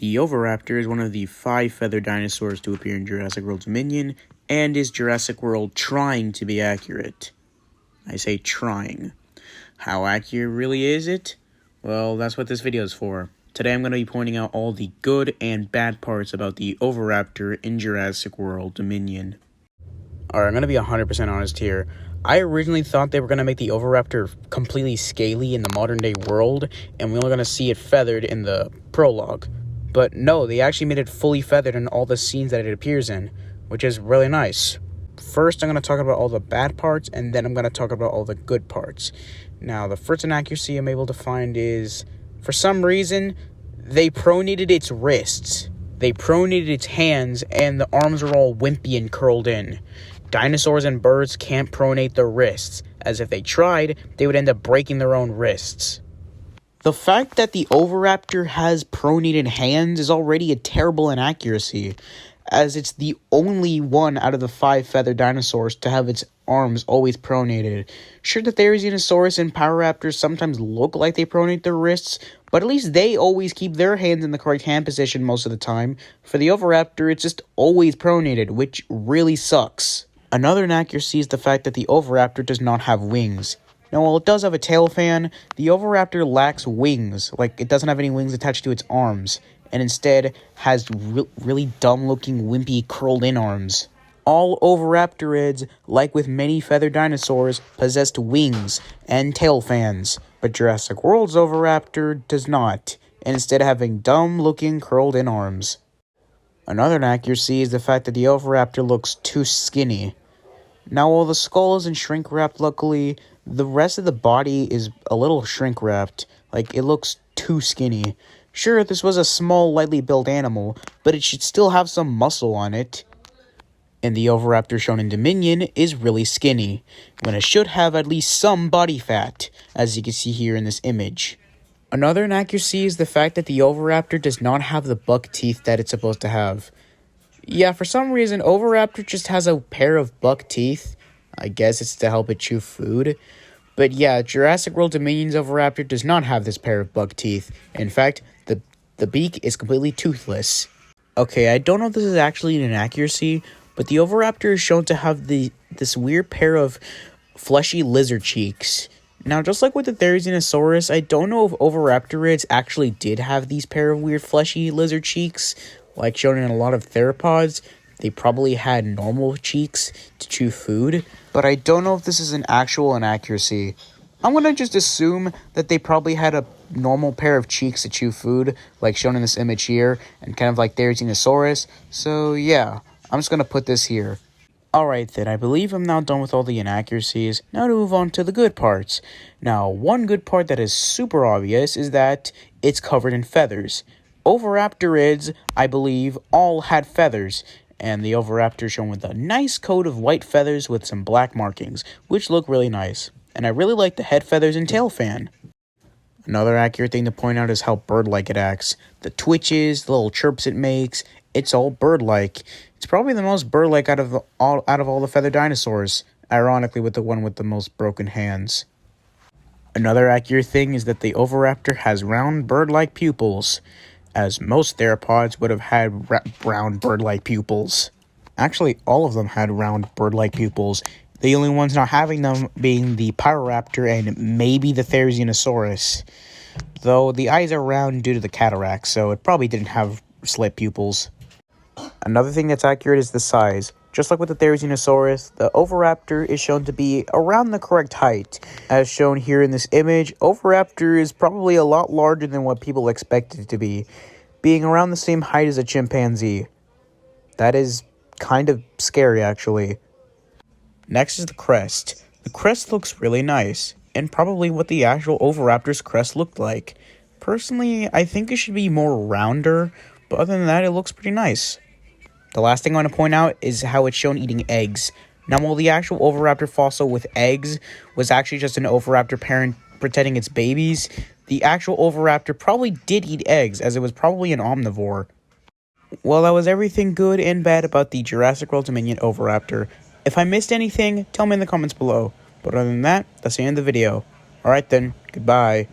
The Oviraptor is one of the 5 feathered dinosaurs to appear in Jurassic World Dominion, and is Jurassic World trying to be accurate. I say trying. How accurate really is it? Well, that's what this video is for. Today I'm going to be pointing out all the good and bad parts about the Oviraptor in Jurassic World Dominion. Alright, I'm going to be 100% honest here. I originally thought they were going to make the Oviraptor completely scaly in the modern day world, and we're only going to see it feathered in the prologue. But no, they actually made it fully feathered in all the scenes that it appears in, which is really nice. First, I'm going to talk about all the bad parts, and then I'm going to talk about all the good parts. Now, the first inaccuracy I'm able to find is, for some reason, they pronated its wrists. They pronated its hands, and the arms are all wimpy and curled in. Dinosaurs and birds can't pronate their wrists, as if they tried, they would end up breaking their own wrists. The fact that the Oviraptor has pronated hands is already a terrible inaccuracy, as it's the only one out of the 5 feathered dinosaurs to have its arms always pronated. Sure, the Therizinosaurus and Pararaptors sometimes look like they pronate their wrists, but at least they always keep their hands in the correct hand position most of the time. For the Oviraptor, it's just always pronated, which really sucks. Another inaccuracy is the fact that the Oviraptor does not have wings. Now, while it does have a tail fan, the Oviraptor lacks wings, like it doesn't have any wings attached to its arms, and instead has really dumb-looking, wimpy, curled-in arms. All Oviraptorids, like with many feathered dinosaurs, possessed wings and tail fans, but Jurassic World's Oviraptor does not, and instead having dumb-looking, curled-in arms. Another inaccuracy is the fact that the Oviraptor looks too skinny. Now, while the skull isn't shrink-wrapped, luckily, the rest of the body is a little shrink-wrapped, like it looks too skinny. Sure, this was a small, lightly built animal, but it should still have some muscle on it. And the Oviraptor shown in Dominion is really skinny, when it should have at least some body fat, as you can see here in this image. Another inaccuracy is the fact that the Oviraptor does not have the buck teeth that it's supposed to have. Yeah, for some reason, Oviraptor just has a pair of buck teeth. I guess it's to help it chew food. But yeah, Jurassic World Dominion's Oviraptor does not have this pair of buck teeth. In fact, the beak is completely toothless. Okay, I don't know if this is actually an inaccuracy, but the Oviraptor is shown to have this weird pair of fleshy lizard cheeks. Now, just like with the Therizinosaurus, I don't know if Oviraptorids actually did have these pair of weird fleshy lizard cheeks, like shown in a lot of theropods. They probably had normal cheeks to chew food, but I don't know if this is an actual inaccuracy. I'm going to just assume that they probably had a normal pair of cheeks to chew food, like shown in this image here, and kind of like Therizinosaurus. So yeah, I'm just going to put this here. Alright then, I believe I'm now done with all the inaccuracies. Now to move on to the good parts. Now, one good part that is super obvious is that it's covered in feathers. Oviraptorids, I believe, all had feathers, and the Oviraptor shown with a nice coat of white feathers with some black markings, which look really nice. And I really like the head feathers and tail fan. Another accurate thing to point out is how bird-like it acts. The twitches, the little chirps it makes, it's all bird-like. It's probably the most bird-like out of all the feathered dinosaurs, ironically with the one with the most broken hands. Another accurate thing is that the Oviraptor has round bird-like pupils, as most theropods would have had round bird-like pupils. Actually, all of them had round bird-like pupils. The only ones not having them being the Pararaptor and maybe the Therizinosaurus. Though the eyes are round due to the cataracts, so it probably didn't have slit pupils. Another thing that's accurate is the size. Just like with the Therizinosaurus, the Oviraptor is shown to be around the correct height. As shown here in this image, Oviraptor is probably a lot larger than what people expected it to be, being around the same height as a chimpanzee. That is kind of scary, actually. Next is the crest. The crest looks really nice, and probably what the actual Oviraptor's crest looked like. Personally, I think it should be more rounder, but other than that, it looks pretty nice. The last thing I want to point out is how it's shown eating eggs. Now, while the actual Oviraptor fossil with eggs was actually just an Oviraptor parent protecting its babies, the actual Oviraptor probably did eat eggs, as it was probably an omnivore. Well, that was everything good and bad about the Jurassic World Dominion Oviraptor. If I missed anything, tell me in the comments below. But other than that, that's the end of the video. Alright then, goodbye.